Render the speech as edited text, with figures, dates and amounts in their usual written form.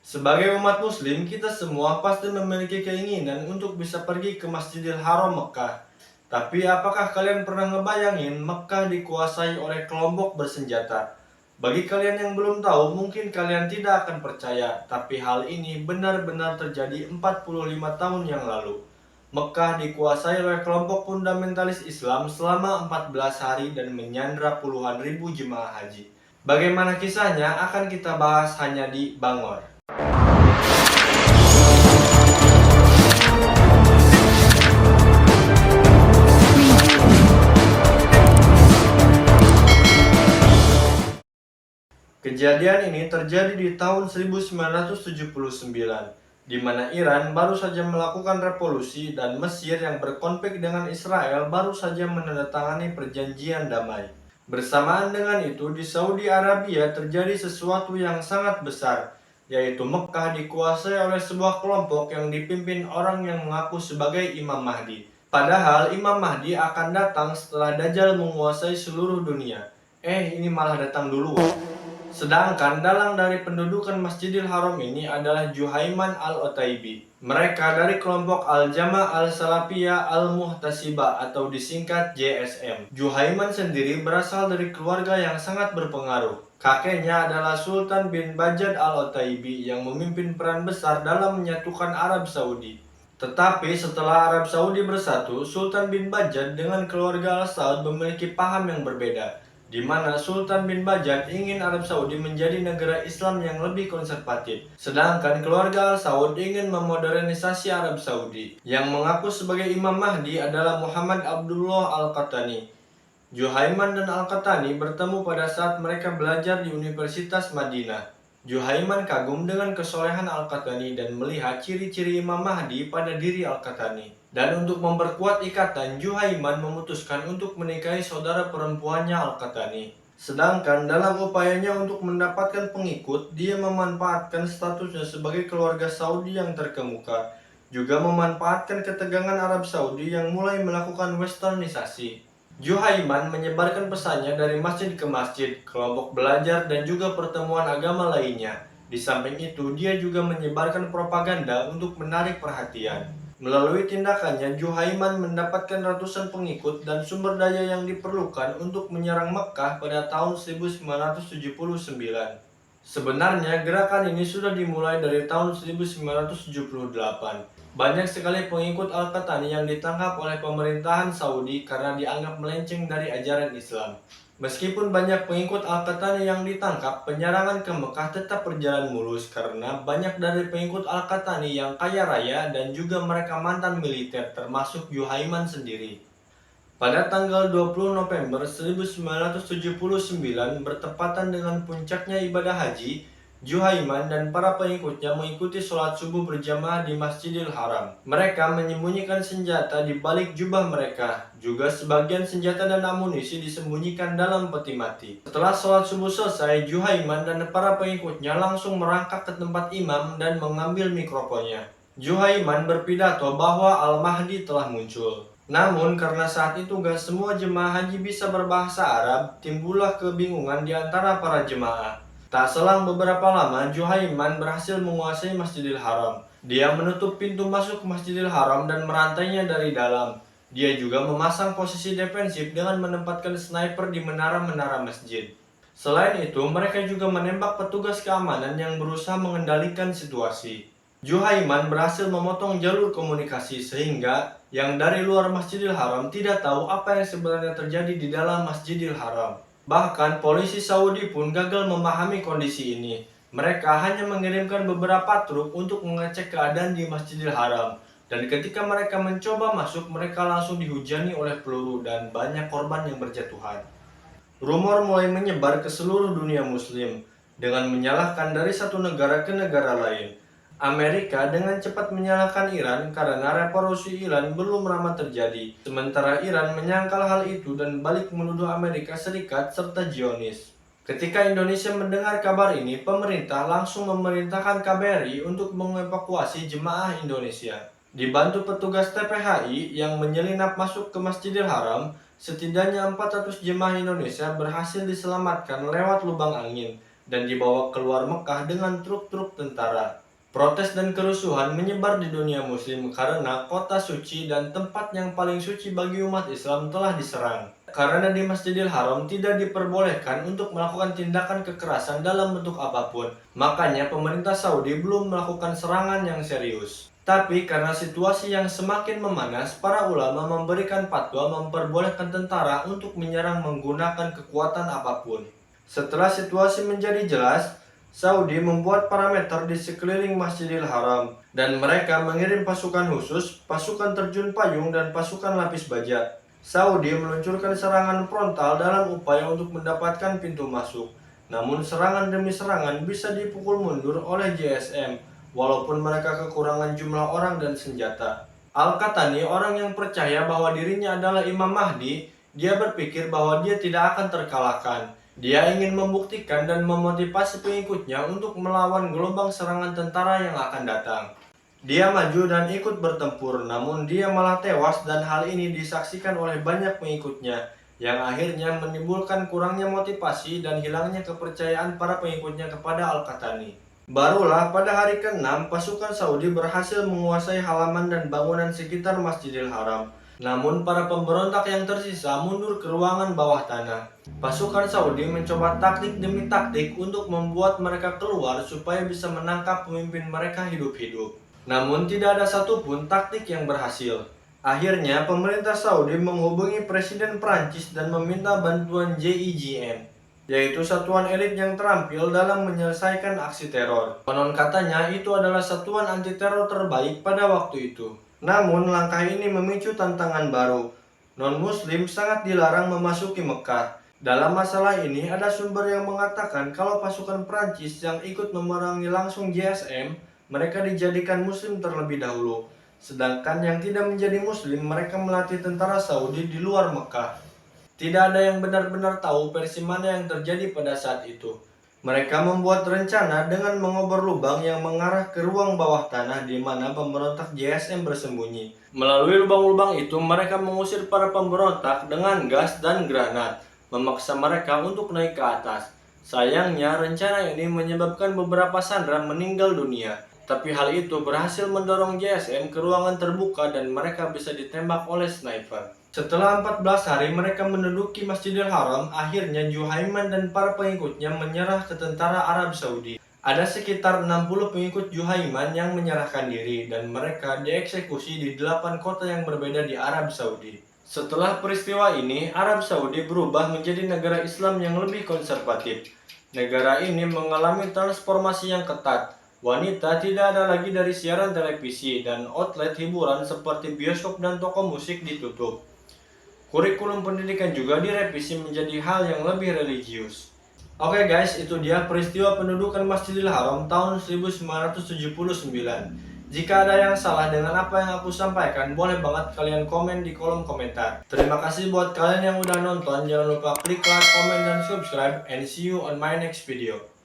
Sebagai umat muslim, kita semua pasti memiliki keinginan untuk bisa pergi ke Masjidil Haram Mekah. Tapi apakah kalian pernah ngebayangin Mekah dikuasai oleh kelompok bersenjata? Bagi kalian yang belum tahu, mungkin kalian tidak akan percaya, tapi hal ini benar-benar terjadi 45 tahun yang lalu. Mekah dikuasai oleh kelompok fundamentalis Islam selama 14 hari dan menyandra puluhan ribu jemaah haji. Bagaimana kisahnya akan kita bahas hanya di Bangor. Kejadian ini terjadi di tahun 1979, di mana Iran baru saja melakukan revolusi dan Mesir yang berkonflik dengan Israel baru saja menandatangani perjanjian damai. Bersamaan dengan itu, di Saudi Arabia terjadi sesuatu yang sangat besar, yaitu Mekah dikuasai oleh sebuah kelompok yang dipimpin orang yang mengaku sebagai Imam Mahdi. Padahal Imam Mahdi akan datang setelah Dajjal menguasai seluruh dunia. Ini malah datang dulu. Sedangkan dalang dari pendudukan Masjidil Haram ini adalah Juhaiman al-Otaibi. Mereka dari kelompok Al-Jama' al-Salafiyah al-Muhtasibah atau disingkat JSM. Juhaiman sendiri berasal dari keluarga yang sangat berpengaruh. Kakeknya adalah Sultan bin Bajad al-Otaibi yang memimpin peran besar dalam menyatukan Arab Saudi. Tetapi setelah Arab Saudi bersatu, Sultan bin Bajad dengan keluarga Al-Saud memiliki paham yang berbeda, di mana Sultan bin Bajad ingin Arab Saudi menjadi negara Islam yang lebih konservatif. Sedangkan keluarga Al-Saud ingin memodernisasi Arab Saudi. Yang mengaku sebagai Imam Mahdi adalah Muhammad Abdullah Al-Qahtani. Juhaiman dan Al-Qahtani bertemu pada saat mereka belajar di Universitas Madinah. Juhaiman kagum dengan kesolehan Al-Qahtani dan melihat ciri-ciri Imam Mahdi pada diri Al-Qahtani. Dan untuk memperkuat ikatan, Juhaiman memutuskan untuk menikahi saudara perempuannya Al-Qahtani. Sedangkan dalam upayanya untuk mendapatkan pengikut, dia memanfaatkan statusnya sebagai keluarga Saudi yang terkemuka, juga memanfaatkan ketegangan Arab Saudi yang mulai melakukan westernisasi. Juhaiman menyebarkan pesannya dari masjid ke masjid, kelompok belajar, dan juga pertemuan agama lainnya. Di samping itu, dia juga menyebarkan propaganda untuk menarik perhatian. Melalui tindakannya, Juhaiman mendapatkan ratusan pengikut dan sumber daya yang diperlukan untuk menyerang Mekkah pada tahun 1979. Sebenarnya gerakan ini sudah dimulai dari tahun 1978. Banyak sekali pengikut Al-Qahtani yang ditangkap oleh pemerintahan Saudi karena dianggap melenceng dari ajaran Islam. Meskipun banyak pengikut Al-Qahtani yang ditangkap, penyerangan ke Mekah tetap berjalan mulus karena banyak dari pengikut Al-Qahtani yang kaya raya dan juga mereka mantan militer termasuk Juhaiman sendiri. Pada tanggal 20 November 1979 bertepatan dengan puncaknya ibadah haji, Juhaiman dan para pengikutnya mengikuti sholat subuh berjamaah di Masjidil Haram. Mereka menyembunyikan senjata di balik jubah mereka. Juga sebagian senjata dan amunisi disembunyikan dalam peti mati. Setelah sholat subuh selesai, Juhaiman dan para pengikutnya langsung merangkak ke tempat imam dan mengambil mikrofonnya. Juhaiman berpidato bahwa Al-Mahdi telah muncul. Namun karena saat itu gak semua jemaah haji bisa berbahasa Arab, timbullah kebingungan di antara para jemaah. Tak selang beberapa lama, Juhaiman berhasil menguasai Masjidil Haram. Dia menutup pintu masuk Masjidil Haram dan merantainya dari dalam. Dia juga memasang posisi defensif dengan menempatkan sniper di menara-menara masjid. Selain itu, mereka juga menembak petugas keamanan yang berusaha mengendalikan situasi. Juhaiman berhasil memotong jalur komunikasi sehingga yang dari luar Masjidil Haram tidak tahu apa yang sebenarnya terjadi di dalam Masjidil Haram. Bahkan polisi Saudi pun gagal memahami kondisi ini. Mereka hanya mengirimkan beberapa truk untuk mengecek keadaan di Masjidil Haram. Dan ketika mereka mencoba masuk, mereka langsung dihujani oleh peluru dan banyak korban yang berjatuhan. Rumor mulai menyebar ke seluruh dunia muslim dengan menyalahkan dari satu negara ke negara lain. Amerika dengan cepat menyalahkan Iran karena revolusi Iran belum ramah terjadi. Sementara Iran menyangkal hal itu dan balik menuduh Amerika Serikat serta Zionis. Ketika Indonesia mendengar kabar ini, pemerintah langsung memerintahkan KBRI untuk mengevakuasi jemaah Indonesia. Dibantu petugas TPHI yang menyelinap masuk ke Masjidil Haram, setidaknya 400 jemaah Indonesia berhasil diselamatkan lewat lubang angin. dan dibawa keluar Mekah dengan truk-truk tentara. Protes dan kerusuhan menyebar di dunia muslim karena kota suci dan tempat yang paling suci bagi umat Islam telah diserang. Karena di Masjidil Haram tidak diperbolehkan untuk melakukan tindakan kekerasan dalam bentuk apapun, makanya pemerintah Saudi belum melakukan serangan yang serius. Tapi karena situasi yang semakin memanas, para ulama memberikan fatwa memperbolehkan tentara untuk menyerang menggunakan kekuatan apapun. Setelah situasi menjadi jelas, Saudi membuat parameter di sekeliling Masjidil Haram, dan mereka mengirim pasukan khusus, pasukan terjun payung, dan pasukan lapis baja. Saudi meluncurkan serangan frontal dalam upaya untuk mendapatkan pintu masuk. Namun serangan demi serangan bisa dipukul mundur oleh JSM, walaupun mereka kekurangan jumlah orang dan senjata. Al-Qahtani, orang yang percaya bahwa dirinya adalah Imam Mahdi, dia berpikir bahwa dia tidak akan terkalahkan. Dia ingin membuktikan dan memotivasi pengikutnya untuk melawan gelombang serangan tentara yang akan datang. Dia maju dan ikut bertempur, namun dia malah tewas dan hal ini disaksikan oleh banyak pengikutnya, yang akhirnya menimbulkan kurangnya motivasi dan hilangnya kepercayaan para pengikutnya kepada Al-Qahtani. Barulah pada hari ke-6, pasukan Saudi berhasil menguasai halaman dan bangunan sekitar Masjidil Haram. Namun para pemberontak yang tersisa mundur ke ruangan bawah tanah. Pasukan Saudi mencoba taktik demi taktik untuk membuat mereka keluar supaya bisa menangkap pemimpin mereka hidup-hidup. Namun tidak ada satupun taktik yang berhasil. Akhirnya pemerintah Saudi menghubungi Presiden Prancis dan meminta bantuan JIGM, yaitu satuan elit yang terampil dalam menyelesaikan aksi teror. Konon katanya itu adalah satuan anti teror terbaik pada waktu itu. Namun langkah ini memicu tantangan baru. Non-muslim sangat dilarang memasuki Mekah. Dalam masalah ini ada sumber yang mengatakan kalau pasukan Prancis yang ikut memerangi langsung JSM, mereka dijadikan muslim terlebih dahulu. Sedangkan yang tidak menjadi muslim, mereka melatih tentara Saudi di luar Mekah. Tidak ada yang benar-benar tahu versi mana yang terjadi pada saat itu. Mereka membuat rencana dengan mengobor lubang yang mengarah ke ruang bawah tanah di mana pemberontak JSM bersembunyi. Melalui lubang-lubang itu, mereka mengusir para pemberontak dengan gas dan granat, memaksa mereka untuk naik ke atas. Sayangnya, rencana ini menyebabkan beberapa sandera meninggal dunia. Tapi hal itu berhasil mendorong JSM ke ruangan terbuka dan mereka bisa ditembak oleh sniper. Setelah 14 hari mereka menduduki Masjidil Haram, akhirnya Juhaiman dan para pengikutnya menyerah ke tentara Arab Saudi. Ada sekitar 60 pengikut Juhaiman yang menyerahkan diri dan mereka dieksekusi di 8 kota yang berbeda di Arab Saudi. Setelah peristiwa ini, Arab Saudi berubah menjadi negara Islam yang lebih konservatif. Negara ini mengalami transformasi yang ketat. Wanita tidak ada lagi dari siaran televisi dan outlet hiburan seperti bioskop dan toko musik ditutup. Kurikulum pendidikan juga direvisi menjadi hal yang lebih religius. Oke guys, itu dia peristiwa pendudukan Masjidil Haram tahun 1979. Jika ada yang salah dengan apa yang aku sampaikan, boleh banget kalian komen di kolom komentar. Terima kasih buat kalian yang udah nonton, jangan lupa klik like, comment, dan subscribe, and see you on my next video.